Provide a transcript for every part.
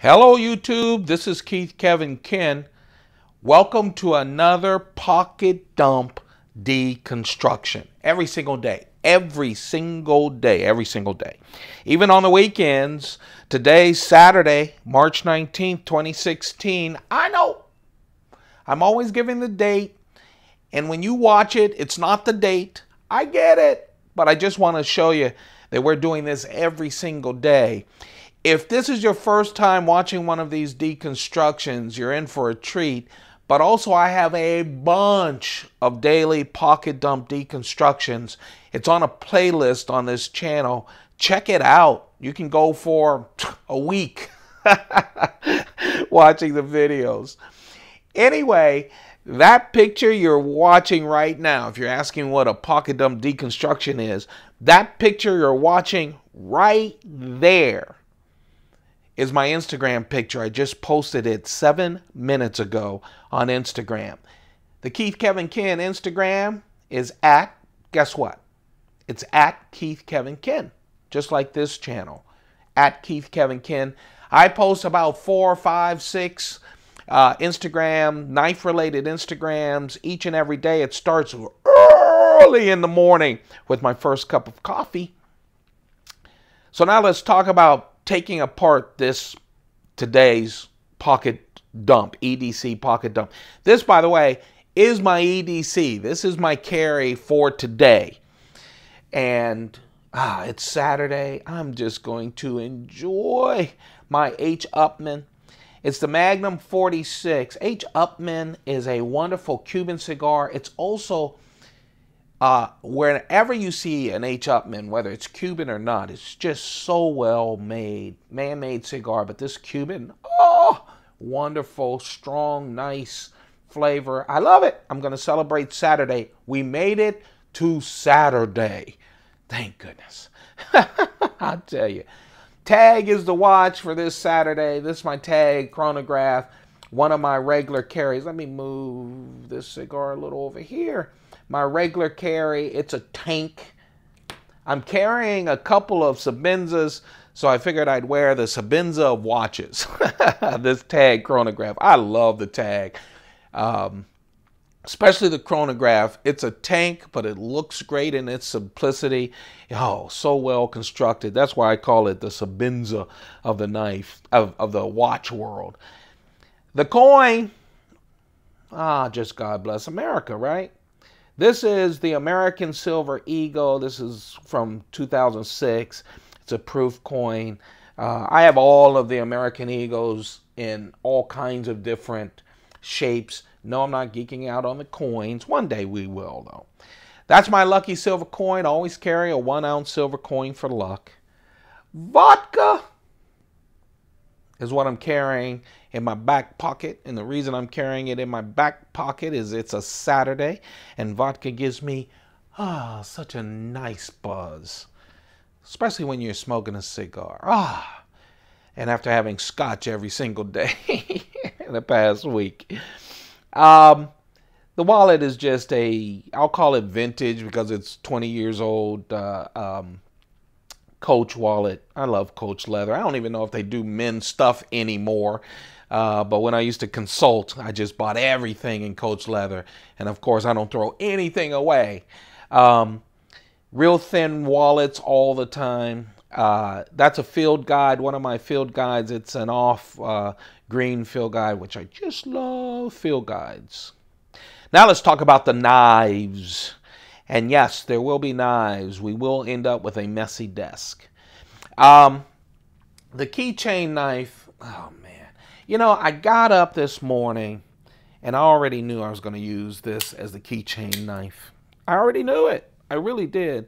Hello YouTube, this is Keith Kevin Ken. Welcome to another Pocket Dump deconstruction. Every single day. Even on the weekends. Today's Saturday, March 19th, 2016. I know. I'm always giving the date. And when you watch it, it's not the date. I get it. But I just want to show you that we're doing this every single day. If this is your first time watching one of these deconstructions, you're in for a treat. But also I have a bunch of daily Pocket Dump deconstructions. It's on a playlist on this channel. Check it out. You can go for a week watching the videos. Anyway, that picture you're watching right now, if you're asking what a Pocket Dump deconstruction is, that picture you're watching right there is my Instagram picture. I just posted it 7 minutes ago on Instagram. The Keith Kevin Ken Instagram is at, guess what? It's at Keith Kevin Ken, just like this channel, at Keith Kevin Ken. I post about 4, 5, 6 Instagram, knife-related Instagrams each and every day. It starts early in the morning with my first cup of coffee. So now let's talk about taking apart today's Pocket Dump, EDC Pocket Dump. This, by the way, is my EDC. This is my carry for today. And it's Saturday. I'm just going to enjoy my H. Upmann. It's the Magnum 46. H. Upmann is a wonderful Cuban cigar. It's also whenever you see an H. Upmann, whether it's Cuban or not, it's just so well made. Man-made cigar, but this Cuban, oh, wonderful, strong, nice flavor. I love it. I'm going to celebrate Saturday. We made it to Saturday. Thank goodness. I'll tell you. Tag is the watch for this Saturday. This is my tag chronograph, one of my regular carries. Let me move this cigar a little over here. My regular carry, it's a tank. I'm carrying a couple of Sebenzas, so I figured I'd wear the Sebenza of watches. This tag chronograph. I love the tag. Especially the chronograph. It's a tank, but it looks great in its simplicity. Oh, so well constructed. That's why I call it the Sebenza of the knife, of the watch world. The coin, just God bless America, right? This is the American Silver Eagle. This is from 2006. It's a proof coin. I have all of the American Eagles in all kinds of different shapes. No, I'm not geeking out on the coins. One day we will, though. That's my lucky silver coin. I always carry a 1-ounce silver coin for luck. Vodka is what I'm carrying in my back pocket. And the reason I'm carrying it in my back pocket is it's a Saturday. And vodka gives me such a nice buzz. Especially when you're smoking a cigar. And after having scotch every single day in the past week. The wallet is just I'll call it vintage because it's 20 years old. Coach wallet. I love Coach leather. I don't even know if they do men's stuff anymore. But when I used to consult, I just bought everything in Coach leather. And of course, I don't throw anything away. Real thin wallets all the time. That's a field guide. One of my field guides. It's an off green field guide, which I just love field guides. Now let's talk about the knives. And yes, there will be knives. We will end up with a messy desk. The keychain knife, oh man. You know, I got up this morning and I already knew I was going to use this as the keychain knife. I already knew it. I really did.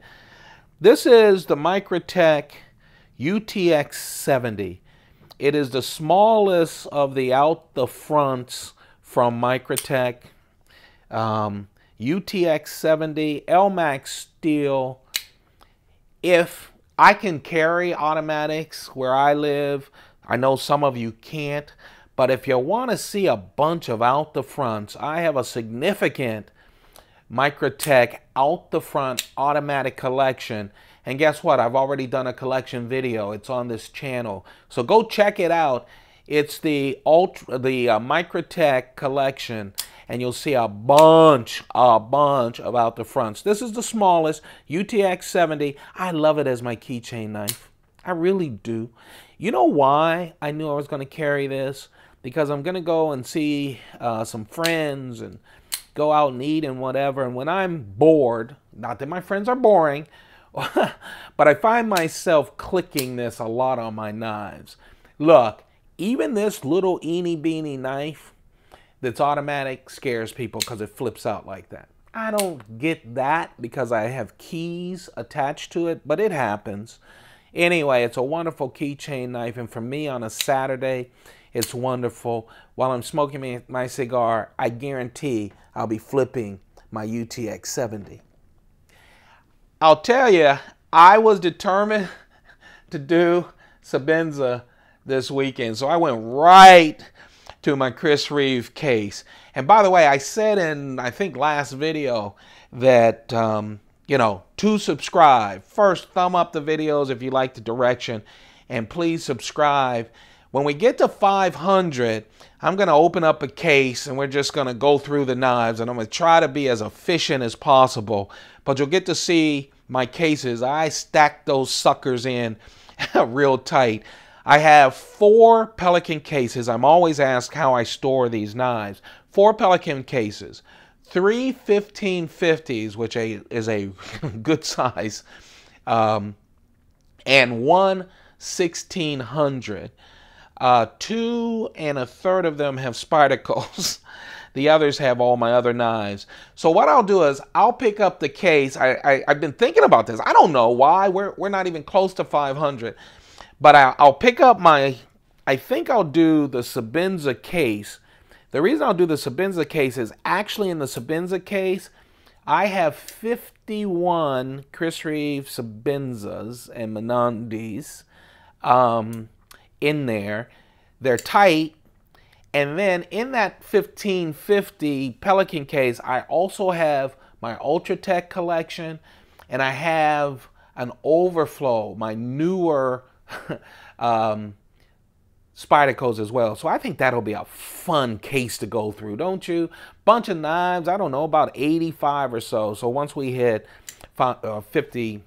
This is the Microtech UTX 70. It is the smallest of the out the fronts from Microtech. UTX 70, LMAX steel. If I can carry automatics where I live, I know some of you can't, but if you want to see a bunch of out the fronts, I have a significant Microtech out the front automatic collection. And guess what? I've already done a collection video. It's on this channel. So go check it out. It's the Microtech collection, and you'll see a bunch about the fronts. This is the smallest, UTX 70. I love it as my keychain knife. I really do. You know why I knew I was going to carry this? Because I'm going to go and see some friends and go out and eat and whatever. And when I'm bored, not that my friends are boring, but I find myself clicking this a lot on my knives. Look, even this little eeny beeny knife that's automatic scares people because it flips out like that. I don't get that because I have keys attached to it, but it happens. Anyway, it's a wonderful keychain knife, and for me on a Saturday, it's wonderful. While I'm smoking my cigar, I guarantee I'll be flipping my UTX 70. I'll tell you, I was determined to do Sebenza this weekend, so I went right to my Chris Reeve case. And by the way, I said in, I think, last video that, you know, to subscribe. First, thumb up the videos if you like the direction, and please subscribe. When we get to 500, I'm going to open up a case and we're just going to go through the knives, and I'm going to try to be as efficient as possible. But you'll get to see my cases. I stack those suckers in real tight. I have 4 Pelican cases. I'm always asked how I store these knives. 4 Pelican cases, 3 1550s, which is a good size, and 1 1600. 2 1/3 of them have spidacles. The others have all my other knives. So what I'll do is I'll pick up the case. I've been thinking about this. I don't know why. We're not even close to 500. But I'll pick up my, I think I'll do the Sebenza case. The reason I'll do the Sebenza case is actually in the Sebenza case, I have 51 Chris Reeve Sebenzas and Menandis in there. They're tight. And then in that 1550 Pelican case, I also have my Ultratech collection, and I have an overflow, my newer spidacles as well. So I think that'll be a fun case to go through, don't you? Bunch of knives, I don't know, about 85 or so. So once we hit 50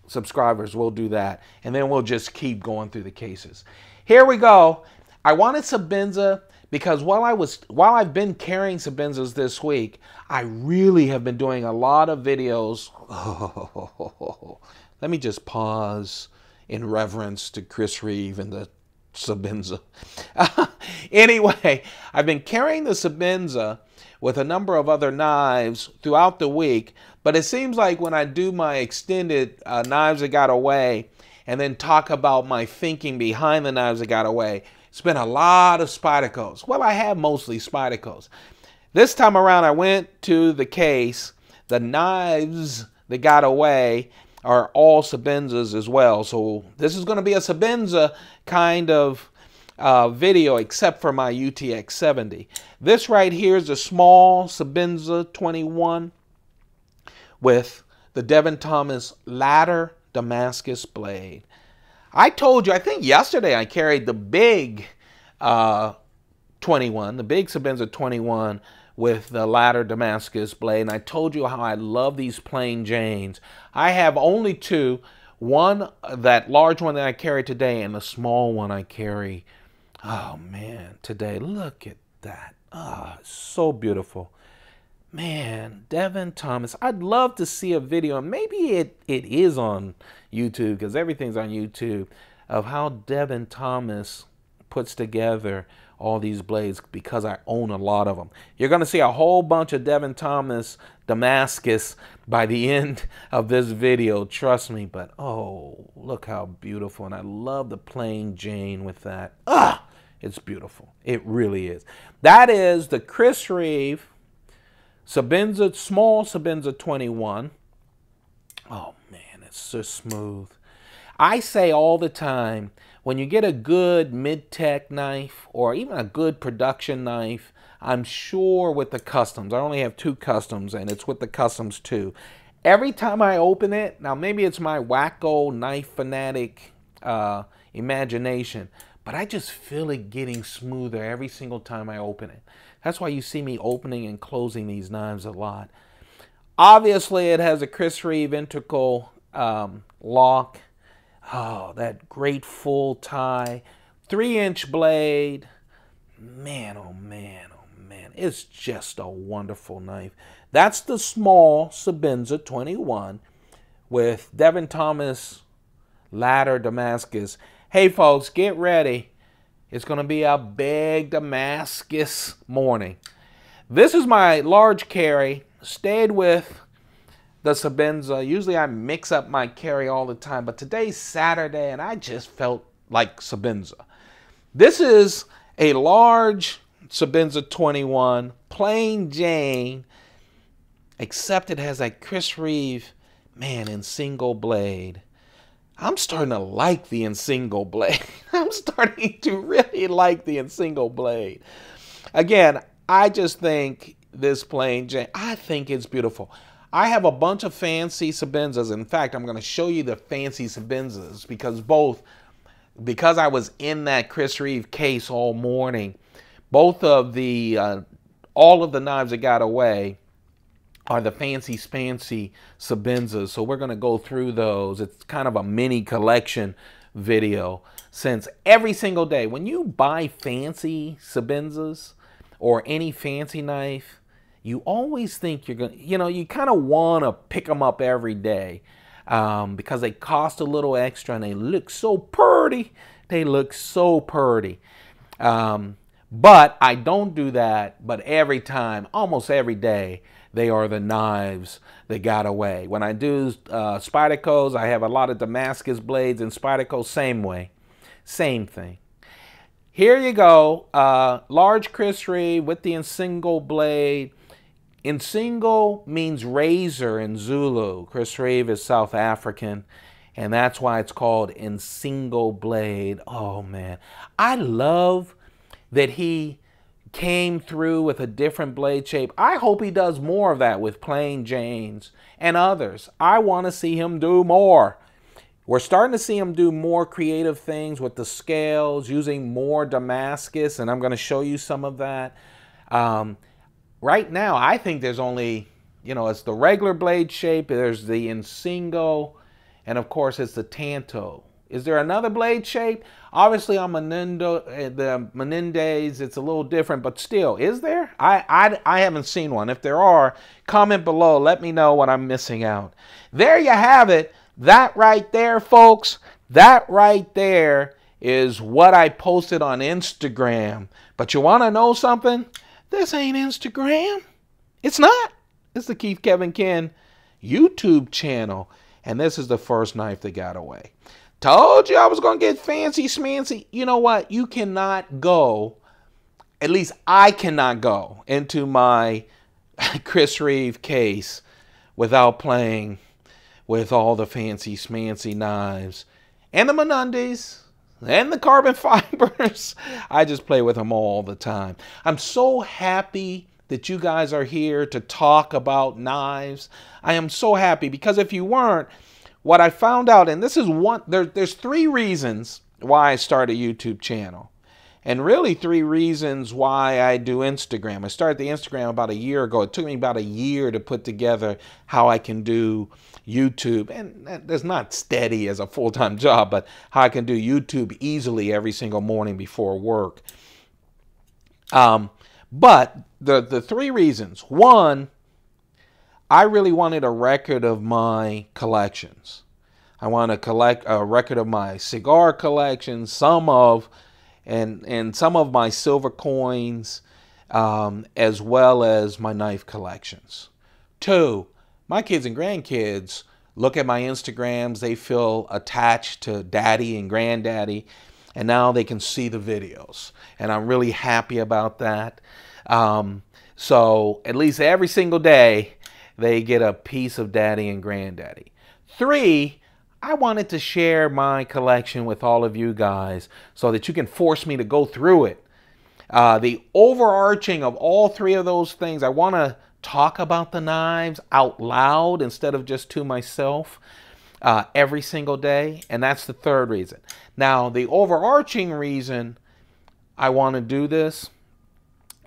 subscribers, we'll do that. And then we'll just keep going through the cases. Here we go. I wanted Sebenza because while I've been carrying Sebenzas this week, I really have been doing a lot of videos. Let me just pause in reverence to Chris Reeve and the Sebenza. Anyway, I've been carrying the Sebenza with a number of other knives throughout the week, but it seems like when I do my extended knives that got away and then talk about my thinking behind the knives that got away, it's been a lot of spidacles. Well, I have mostly spidacles. This time around, I went to the case. The knives that got away are all Sebenzas as well. So this is going to be a Sebenza kind of video, except for my UTX 70. This right here is a small Sebenza 21 with the Devin Thomas ladder Damascus blade. I told you, I think yesterday I carried the big 21, the big Sebenza 21 with the ladder Damascus blade, and I told you how I love these plain Janes. I have only 2, one, that large one that I carry today, and the small one I carry, oh man, today. Look at that. Ah, oh, so beautiful. Man, Devin Thomas, I'd love to see a video, and maybe it is on YouTube, because everything's on YouTube, of how Devin Thomas puts together all these blades, because I own a lot of them. You're going to see a whole bunch of Devin Thomas Damascus by the end of this video, trust me. But oh, look how beautiful, and I love the plain Jane with that. Ah, it's beautiful. It really is. That is the Chris Reeve Sebenza, small Sebenza 21. Oh man, it's so smooth. I say all the time, when you get a good mid-tech knife or even a good production knife, I'm sure with the customs, I only have 2 customs, and it's with the customs too. Every time I open it, now maybe it's my wacko knife fanatic imagination, but I just feel it getting smoother every single time I open it. That's why you see me opening and closing these knives a lot. Obviously, it has a Chris Reeve integral lock. Oh, that great full tie. 3-inch blade. Man, oh man, oh man. It's just a wonderful knife. That's the small Sebenza 21 with Devin Thomas ladder Damascus. Hey folks, get ready. It's going to be a big Damascus morning. This is my large carry. Stayed with the Sebenza. Usually I mix up my carry all the time, but today's Saturday and I just felt like Sebenza. This is a large Sebenza 21, plain Jane, except it has that Chris Reeve, man, Insingo blade. I'm starting to like the Insingo blade. I'm starting to really like the Insingo blade. Again, I just think this plain Jane, I think it's beautiful. I have a bunch of fancy Sebenzas. In fact, I'm going to show you the fancy Sebenzas because I was in that Chris Reeve case all morning. Both of the, all of the knives that got away are the fancy Sebenzas. So we're going to go through those. It's kind of a mini collection video, since every single day when you buy fancy Sebenzas or any fancy knife, you always think you're going to, you kind of want to pick them up every day because they cost a little extra and they look so pretty. They look so pretty. But I don't do that. But every time, almost every day, they are the knives that got away. When I do Spydercos, I have a lot of Damascus blades, and Spyderco, same way. Same thing. Here you go. Large Chris Reeve with the Insingo blade. Insingo means razor in Zulu. Chris Reeve is South African, and that's why it's called Insingo blade. Oh, man. I love that he came through with a different blade shape. I hope he does more of that with plain Janes and others. I want to see him do more. We're starting to see him do more creative things with the scales, using more Damascus, and I'm going to show you some of that. Right now, I think there's only, it's the regular blade shape, there's the Insingo, and of course it's the Tanto. Is there another blade shape? Obviously on the Menendez, it's a little different, but still, is there? I haven't seen one. If there are, comment below. Let me know what I'm missing out. There you have it. That right there, folks, that right there is what I posted on Instagram. But you want to know something? This ain't Instagram. It's not. It's the Keith Kevin Ken YouTube channel. And this is the first knife that got away. Told you I was going to get fancy smancy. You know what? You cannot go, at least I cannot go into my Chris Reeve case without playing with all the fancy smancy knives and the Menendez and the carbon fibers. I just play with them all the time. I'm so happy that you guys are here to talk about knives. I am so happy, because if you weren't, what I found out, and this is one, there's 3 reasons why I started a YouTube channel. And really 3 reasons why I do Instagram. I started the Instagram about a year ago. It took me about a year to put together how I can do YouTube. And that's not steady as a full-time job, but how I can do YouTube easily every single morning before work. But the 3 reasons. One, I really wanted a record of my collections. I want to collect a record of my cigar collection, some of my silver coins, as well as my knife collections. 2, my kids and grandkids look at my Instagrams. They feel attached to daddy and granddaddy, and now they can see the videos. And I'm really happy about that. So at least every single day, they get a piece of daddy and granddaddy. 3, I wanted to share my collection with all of you guys so that you can force me to go through it. The overarching of all 3 of those things, I want to talk about the knives out loud instead of just to myself. every single day, and that's the third reason. Now, the overarching reason I want to do this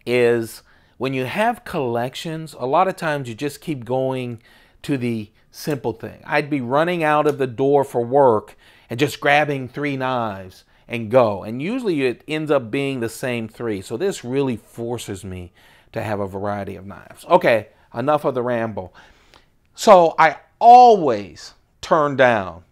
is when you have collections, a lot of times you just keep going to the simple thing. I'd be running out of the door for work and just grabbing 3 knives and go. And usually it ends up being the same 3. So this really forces me to have a variety of knives. Okay, enough of the ramble. So I always turn down.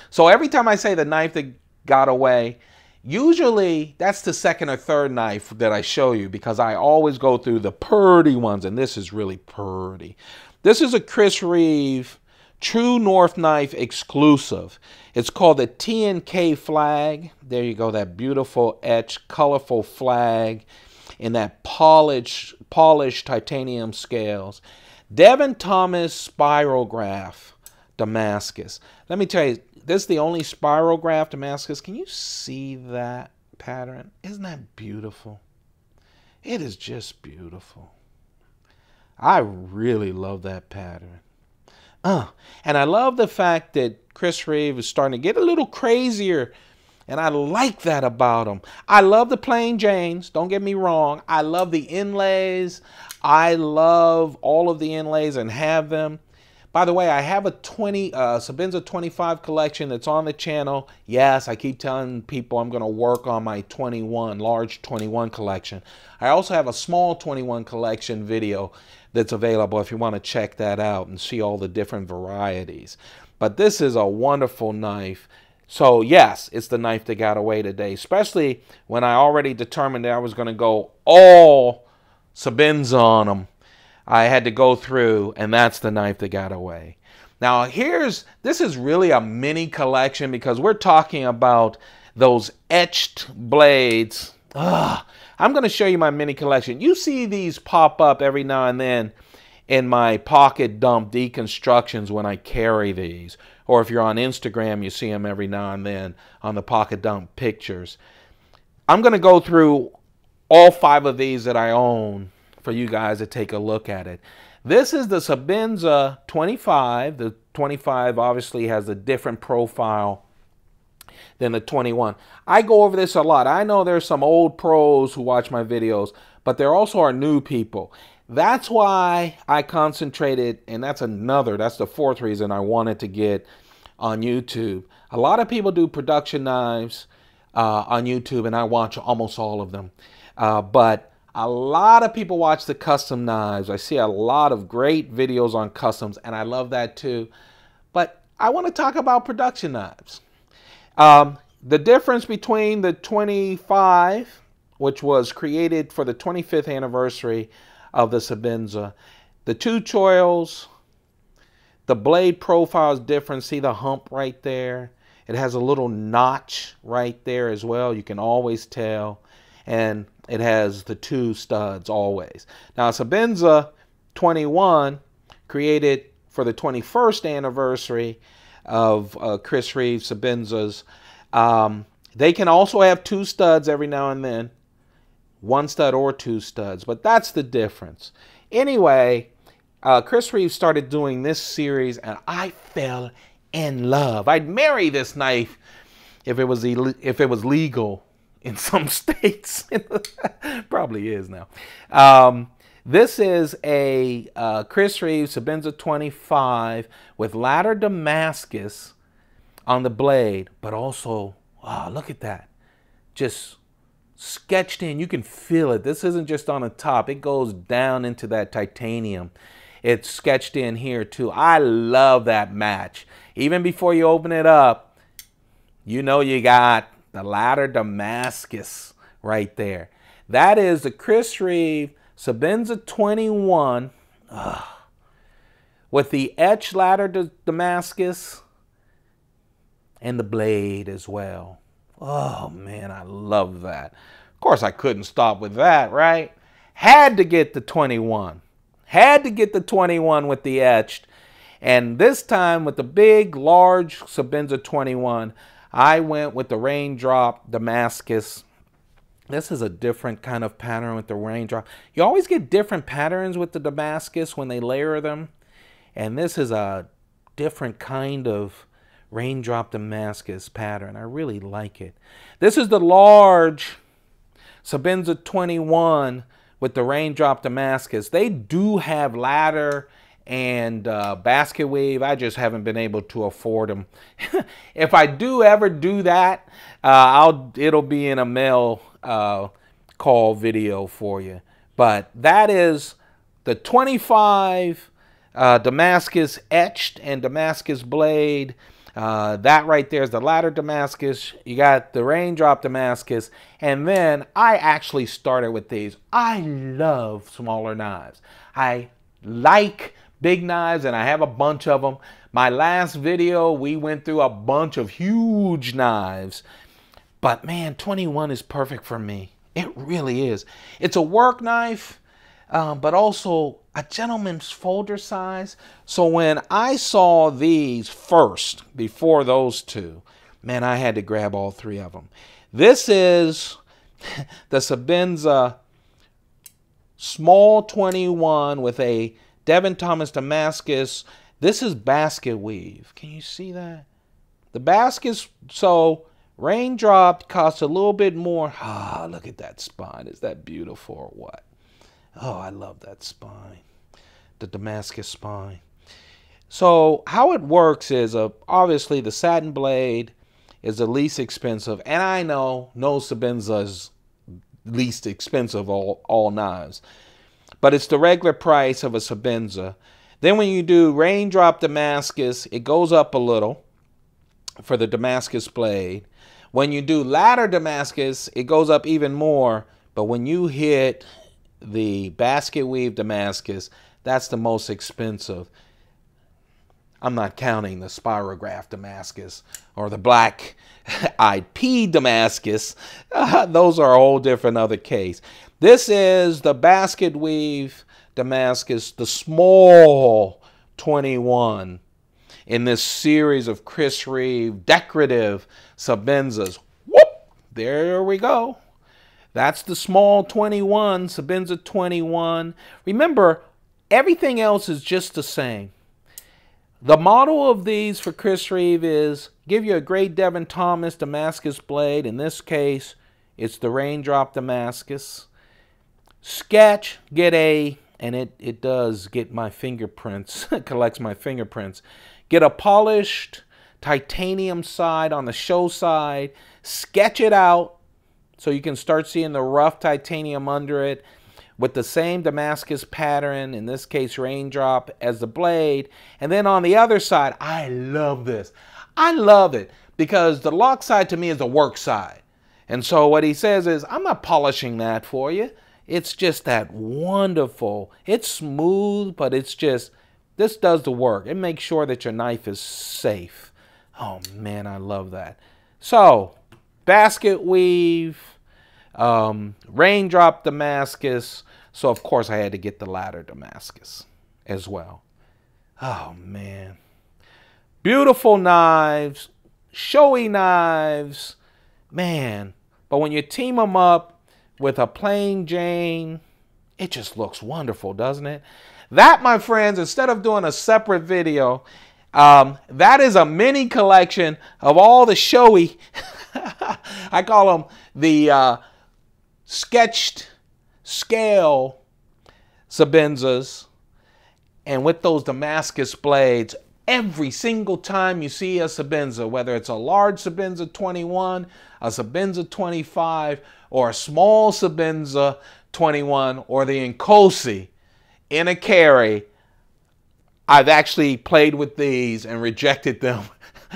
So every time I say the knife that got away, usually that's the second or third knife that I show you, because I always go through the purty ones, and this is really purty. This is a Chris Reeve True North knife exclusive. It's called the T&K flag. There you go, that beautiful etched, colorful flag in that polished titanium scales. Devin Thomas Spirograph Damascus. Let me tell you, this is the only Spirograph Damascus. Can you see that pattern? Isn't that beautiful? It is just beautiful. I really love that pattern. And I love the fact that Chris Reeve is starting to get a little crazier, and I like that about him. I love the plain Janes, don't get me wrong. I love the inlays. I love all of the inlays and have them. By the way, I have a Sebenza 25 collection that's on the channel. Yes, I keep telling people I'm going to work on my large 21 collection. I also have a small 21 collection video that's available if you want to check that out and see all the different varieties. But this is a wonderful knife. So yes, it's the knife that got away today, especially when I already determined that I was going to go all Sebenza on them. I had to go through, and that's the knife that got away. Now this is really a mini collection, because we're talking about those etched blades. I'm going to show you my mini collection. You see these pop up every now and then in my Pocket Dump deconstructions when I carry these. Or if you're on Instagram, you see them every now and then on the Pocket Dump pictures. I'm going to go through all 5 of these that I own for you guys to take a look at it. This is the Sebenza 25. The 25 obviously has a different profile than the 21. I go over this a lot. I know there's some old pros who watch my videos, but there also are new people. That's why I concentrated, and that's the 4th reason I wanted to get on YouTube. A lot of people do production knives on YouTube, and I watch almost all of them. But a lot of people watch the custom knives. I see a lot of great videos on customs, and I love that too. But I want to talk about production knives. The difference between the 25, which was created for the 25th anniversary of the Sebenza, the 2 choils, the blade profile is different. See the hump right there? It has a little notch right there as well. You can always tell. And it has the 2 studs always. Now, Sebenza 21, created for the 21st anniversary of Chris Reeve Sebenzas, they can also have 2 studs every now and then. 1 stud or 2 studs, but that's the difference. Anyway, Chris Reeve started doing this series, and I fell in love. I'd marry this knife if it was legal in some states. Probably is now. This is a Chris Reeve Sebenza 25 with ladder Damascus on the blade, but also, wow, look at that. Just sketched in. You can feel it. This isn't just on the top. It goes down into that titanium. It's sketched in here too. I love that match. Even before you open it up, you know you got the ladder Damascus right there. That is the Chris Reeve Sebenza 21 with the etched ladder Damascus and the blade as well. Oh man, I love that. Of course, I couldn't stop with that, right? Had to get the 21. Had to get the 21 with the etched. And this time with the big, large Sebenza 21, I went with the raindrop Damascus. This is a different kind of pattern with the raindrop. You always get different patterns with the Damascus when they layer them. And this is a different kind of raindrop Damascus pattern. I really like it. This is the large Sebenza 21 with the raindrop Damascus. They do have ladder and basket weave. I just haven't been able to afford them. If I do ever do that, it'll be in a mail call video for you. But that is the 25 Damascus etched and Damascus blade. That right there is the ladder Damascus. You got the raindrop Damascus. And then I actually started with these. I love smaller knives. I like big knives, and I have a bunch of them. My last video, we went through a bunch of huge knives. But man, 21 is perfect for me. It really is. It's a work knife, but also a gentleman's folder size. So when I saw these first, before those two, man, I had to grab all three of them. This is the Sebenza small 21 with a Devin Thomas Damascus. This is basket weave. Can you see that? The baskets, so raindrop costs a little bit more. Ah, look at that spine. Is that beautiful or what? Oh, I love that spine. The Damascus spine. So how it works is, obviously the satin blade is the least expensive. And I know no Sebenza is least expensive of all knives. But it's the regular price of a Sebenza. Then when you do raindrop Damascus, it goes up a little for the Damascus blade. When you do ladder Damascus, it goes up even more. But when you hit the basket weave Damascus, that's the most expensive. I'm not counting the spirograph Damascus or the black IP Damascus. Those are a whole different other case. This is the basket weave Damascus, the small 21 in this series of Chris Reeve decorative Sebenzas. Whoop! There we go. That's the small 21, Sebenza 21. Remember, everything else is just the same. The model of these for Chris Reeve is give you a great Devin Thomas Damascus blade. In this case, it's the raindrop Damascus. Sketch, get a, and it does get my fingerprints, collects my fingerprints. Get a polished titanium side on the show side. Sketch it out so you can start seeing the rough titanium under it with the same Damascus pattern, in this case raindrop, as the blade. And then on the other side, I love this. I love it because the lock side to me is the work side. And so what he says is, I'm not polishing that for you. It's just that wonderful. It's smooth, but it's just, this does the work. It makes sure that your knife is safe. Oh man, I love that. So, basket weave, raindrop Damascus. So of course I had to get the ladder Damascus as well. Oh man. Beautiful knives, showy knives, man. But when you team them up with a plain Jane, it just looks wonderful, doesn't it? That, my friends, instead of doing a separate video, that is a mini collection of all the showy, I call them the sketched scale Sebenzas. And with those Damascus blades, every single time you see a Sebenza, whether it's a large Sebenza 21, a Sebenza 25, or a small Sebenza 21, or the Inkosi in a carry, I've actually played with these and rejected them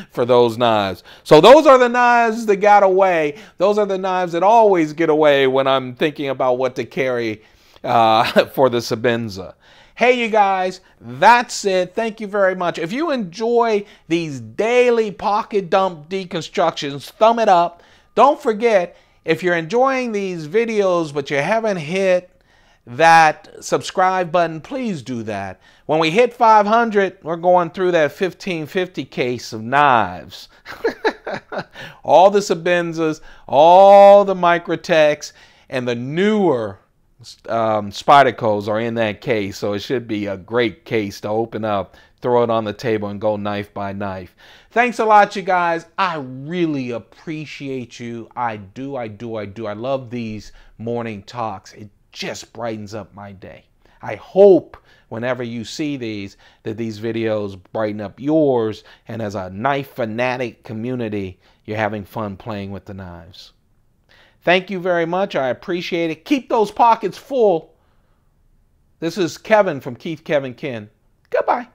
for those knives. So those are the knives that got away. Those are the knives that always get away when I'm thinking about what to carry for the Sebenza. Hey, you guys, that's it. Thank you very much. If you enjoy these daily pocket dump deconstructions, thumb it up. Don't forget, if you're enjoying these videos but you haven't hit that subscribe button, please do that. When we hit 500, we're going through that 1550 case of knives. All the Sebenzas, all the Microtechs, and the newer Spydercos are in that case, so it should be a great case to open up throw it on the table and go knife by knife. Thanks a lot, you guys. I really appreciate you. I do. I love these morning talks. It just brightens up my day. I hope whenever you see these, that these videos brighten up yours, and as a knife fanatic community, you're having fun playing with the knives. Thank you very much. I appreciate it. Keep those pockets full. This is Kevin from Keith Kevin Ken. Goodbye.